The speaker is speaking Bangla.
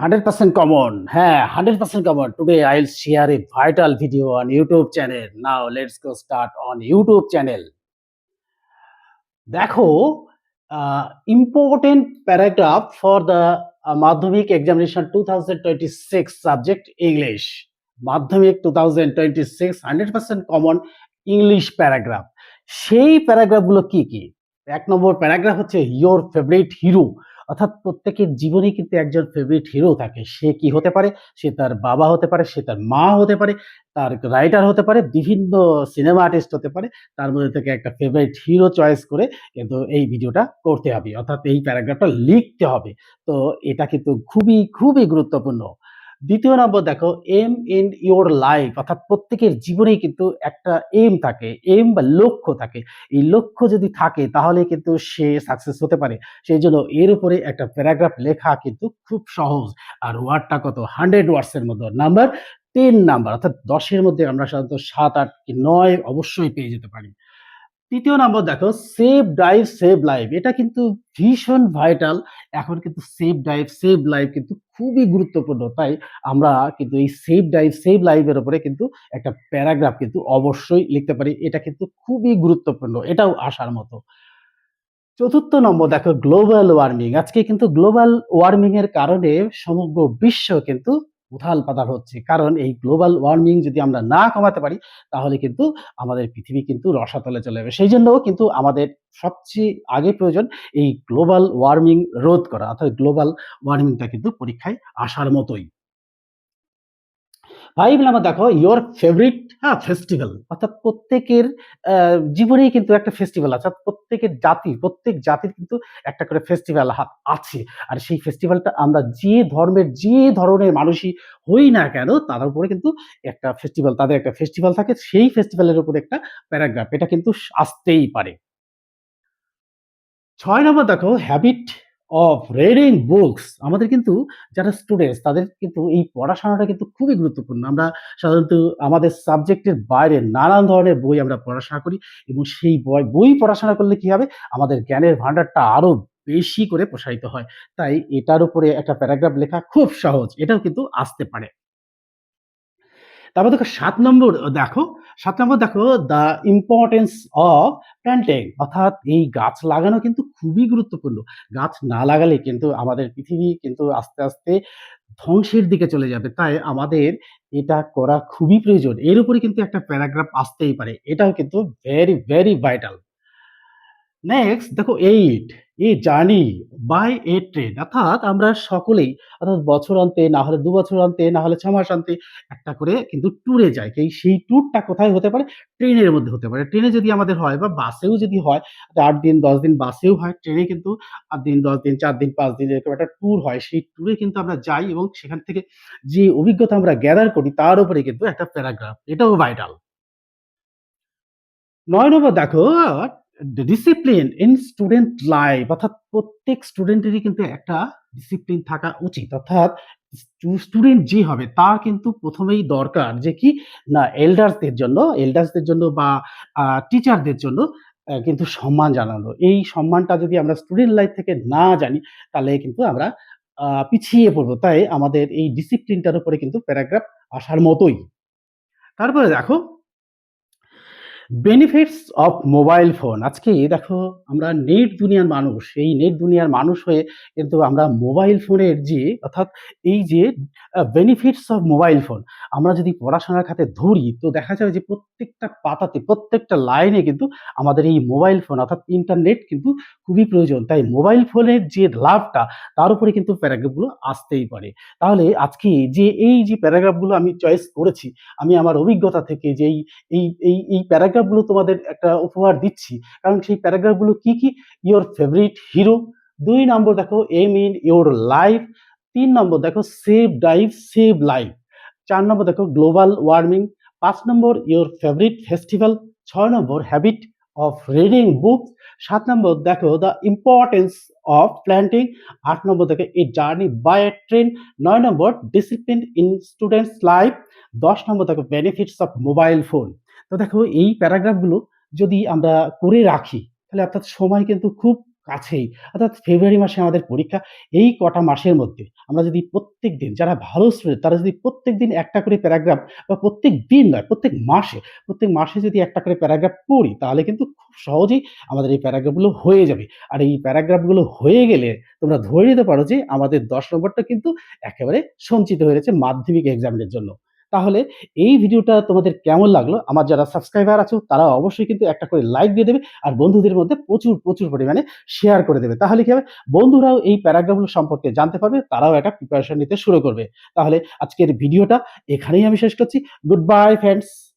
100% common. হ্যাঁ, 100% common. Today I'll share a vital video on YouTube channel. Now let's go start on YouTube channel. দেখো, important paragraph for the মাধ্যমিক examination 2026 subject English. মাধ্যমিক 2026 100% common English paragraph. সেই প্যারাগ্রাফগুলো কি কি? ১ নম্বর প্যারাগ্রাফ হচ্ছে your favorite hero. অর্থাৎ প্রত্যেকের জীবনে কিন্তু একজন ফেভারিট হিরো থাকে। সে কি হতে পারে? সে তার বাবা হতে পারে, সে তার মা হতে পারে, তার রাইটার হতে পারে, বিভিন্ন সিনেমা আর্টিস্ট হতে পারে। তার মধ্যে থেকে একটা ফেভারিট হিরো চয়েস করে কিন্তু এই ভিডিওটা করতে হবে। অর্থাৎ এই প্যারাগ্রাফটা লিখতে হবে। তো এটা কিন্তু খুবই গুরুত্বপূর্ণ। ২য় নম্বর দেখো, এম ইন ইওর লাইফ, অর্থাৎ প্রত্যেকের জীবনেই কিন্তু একটা এম থাকে, এম বা লক্ষ্য থাকে। এই লক্ষ্য যদি থাকে তাহলে কিন্তু সে সাকসেস হতে পারে। সেইজন্য এর উপরে একটা প্যারাগ্রাফ লেখা কিন্তু খুব সহজ। আর ওয়ার্ডটা কত? 100 ওয়ার্ডস এর মতো। নাম্বার 10 নাম্বার, অর্থাৎ ১০ এর মধ্যে আমরা সাধারণত ৭, ৮ কি ৯ অবশ্যই পেয়ে যেতে পারি। ৩য় নাম্বার দেখো, সেভ ড্রাইভ সেভ লাইফ। এটা কিন্তু ভীষণ ভাইটাল। এখন কিন্তু সেভ ড্রাইভ সেভ লাইফ কিন্তু খুবই গুরুত্বপূর্ণ। তাই আমরা কিন্তু এই সেভ ড্রাইভ সেভ লাইফ এর উপরে কিন্তু একটা প্যারাগ্রাফ কিন্তু অবশ্যই লিখতে পারি। এটা কিন্তু খুবই গুরুত্বপূর্ণ। এটাও আসার মতো। ৪র্থ নম্বর দেখো, গ্লোবাল ওয়ার্মিং। আজকে কিন্তু গ্লোবাল ওয়ার্মিং এর কারণে সমগ্র বিশ্ব কিন্তু উথাল-পাতাল হচ্ছে। কারণ এই গ্লোবাল ওয়ার্মিং যদি আমরা না কমাতে পারি তাহলে কিন্তু আমাদের পৃথিবী কিন্তু রসাতলে চলে যাবে। সেইজন্যও কিন্তু আমাদের সবচেয়ে আগে প্রয়োজন এই গ্লোবাল ওয়ার্মিং রোধ করা। অর্থাৎ গ্লোবাল ওয়ার্মিংটা কিন্তু পরীক্ষায় আসার মতোই। ৫ নাম্বার দেখো, ইওর ফেভারিট ফেস্টিভ্যাল। অর্থাৎ প্রত্যেকের জীবনেই কিন্তু একটা ফেস্টিভ্যাল আছে। অর্থাৎ প্রত্যেক জাতির কিন্তু একটা করে ফেস্টিভ্যাল আছে। আর সেই ফেস্টিভ্যালটা আমরা যে ধরনের মানুষই হই না কেন তাদের উপরে কিন্তু তাদের একটা ফেস্টিভ্যাল থাকে। সেই ফেস্টিভ্যালের উপরে একটা প্যারাগ্রাফ এটা কিন্তু আসতেই পারে। ৬ নম্বর দেখো, হ্যাবিট অফ রিডিং বুকস। আমাদের কিন্তু যারা স্টুডেন্টস তাদের কিন্তু এই পড়াশোনাটা কিন্তু খুবই গুরুত্বপূর্ণ। আমরা সাধারণত আমাদের সাবজেক্টের বাইরে নানান ধরনের বই আমরা পড়াশোনা করি এবং সেই বই পড়াশোনা করলে কি হবে? আমাদের জ্ঞানের ভান্ডারটা আরো বেশি করে প্রসারিত হয়। তাই এটার উপরে একটা প্যারাগ্রাফ লেখা খুব সহজ। এটাও কিন্তু আসতে পারে। তারপর দেখো ৭ নম্বর দেখো দ্য ইম্পর্টেন্স অফ প্ল্যান্টিং, অর্থাৎ এই গাছ লাগানো কিন্তু খুবই গুরুত্বপূর্ণ। গাছ না লাগালে কিন্তু আমাদের পৃথিবী কিন্তু আস্তে ধ্বংসের দিকে চলে যাবে। তাই আমাদের এটা করা খুবই প্রয়োজন। এর উপরে কিন্তু একটা প্যারাগ্রাফ আসতেই পারে। এটাও কিন্তু ভেরি ভাইটাল। নেক্সট দেখো ৮, a journey by a train, অর্থাৎ আমরা সকলেই অর্থাৎ বছর অন্তে না হলে ২ বছর অন্তে না হলে ৬ মাস অন্তে একটা করে কিন্তু ট্যুরে যাই। সেই ট্যুরটা কোথায় হতে পারে? ট্রেনের মধ্যে হতে পারে। ট্রেনে যদি আমাদের হয় বা বাসেও যদি হয়, ৮ দিন ১০ দিন বাসেও হয়, ট্রেনে কিন্তু ৮ দিন ১০ দিন ৪ দিন ৫ দিন এরকম একটা ট্যুর হয়। সেই ট্যুরে কিন্তু আমরা যাই এবং সেখান থেকে যে অভিজ্ঞতা আমরা গ্যাদার করি তার উপরে কিন্তু একটা প্যারাগ্রাফ। এটাও ভাইটাল। ৯ নম্বর দেখো, ডিসিপ্লিন ইন স্টুডেন্ট লাইফ, অর্থাৎ প্রত্যেক স্টুডেন্টেরই কিন্তু একটা ডিসিপ্লিন থাকা উচিত। অর্থাৎ স্টুডেন্ট যে হবে তার কিন্তু প্রথমেই দরকার যে কি না এল্ডার্সদের জন্য বা টিচারদের জন্য কিন্তু সম্মান জানানো। এই সম্মানটা যদি আমরা স্টুডেন্ট লাইফ থেকে না জানি তাহলে কিন্তু আমরা পিছিয়ে পড়বো। তাই আমাদের এই ডিসিপ্লিনটার উপরে কিন্তু প্যারাগ্রাফ আসার মতোই। তারপরে দেখো, বেনিফিটস অফ মোবাইল ফোন। আজকে দেখো আমরা নেট দুনিয়ার মানুষ। এই নেট দুনিয়ার মানুষ হয়ে কিন্তু আমরা মোবাইল ফোনের যে অর্থাৎ এই যে বেনিফিটস অফ মোবাইল ফোন আমরা যদি পড়াশোনার খাতে ধরি তো দেখা যাবে যে প্রত্যেকটা পাতাতে প্রত্যেকটা লাইনে কিন্তু আমাদের এই মোবাইল ফোন অর্থাৎ ইন্টারনেট কিন্তু খুবই প্রয়োজন। তাই মোবাইল ফোনের যে লাভটা তার উপরে কিন্তু প্যারাগ্রাফগুলো আসতেই পারে। তাহলে আজকে এই যে প্যারাগ্রাফগুলো আমি চয়েস করেছি, আমি আমার অভিজ্ঞতা থেকে যে এই প্যারাগ্রাফগুলো তোমাদের একটা উপহার দিচ্ছি। কারণ সেই প্যারাগ্রাফগুলো কি? Your favourite hero. ২ নম্বর দেখো, aim in your life. ৩ number দেখো, save drive save life. ৪ number দেখো, global warming. ৫ number, your favourite festival. ৬ number, habit of reading books. ৭ number দেখো, the importance of planting. ৮ number দেখো, a journey by a train. ৯ number, discipline in students life. ১০ number দেখো, বেনিফিটস অফ মোবাইল ফোন। তো দেখো এই প্যারাগ্রাফগুলো যদি আমরা করে রাখি তাহলে অর্থাৎ সময় কিন্তু খুব কাছেই, অর্থাৎ ফেব্রুয়ারি মাসে আমাদের পরীক্ষা। এই কটা মাসের মধ্যে আমরা যদি প্রত্যেকদিন, যারা ভালো স্টুডেন্ট তারা যদি প্রত্যেকদিন একটা করে প্যারাগ্রাফ, বা প্রত্যেকদিন নয় প্রত্যেক মাসে যদি একটা করে প্যারাগ্রাফ পড়ি, তাহলে কিন্তু খুব সহজেই আমাদের এই প্যারাগ্রাফগুলো হয়ে যাবে। আর এই প্যারাগ্রাফগুলো হয়ে গেলে তোমরা ধরে নিতে পারো যে আমাদের ১০ নম্বরটা কিন্তু একেবারে সঞ্চিত হয়ে গেছে মাধ্যমিক এক্সামের জন্য। তাহলে এই ভিডিওটা তোমাদের কেমন লাগলো? আমার যারা সাবস্ক্রাইবার আছো তারা অবশ্যই কিন্তু একটা করে লাইক দিয়ে দেবে, আর বন্ধুদের মধ্যে প্রচুর পরিমাণে শেয়ার করে দেবে। তাহলে কি হবে? বন্ধুরাও এই প্যারাগ্রাফগুলো সম্পর্কে জানতে পারবে, তারাও একটা প্রিপারেশন নিতে শুরু করবে। তাহলে আজকের ভিডিওটা এখানেই আমি শেষ করছি। Good bye friends.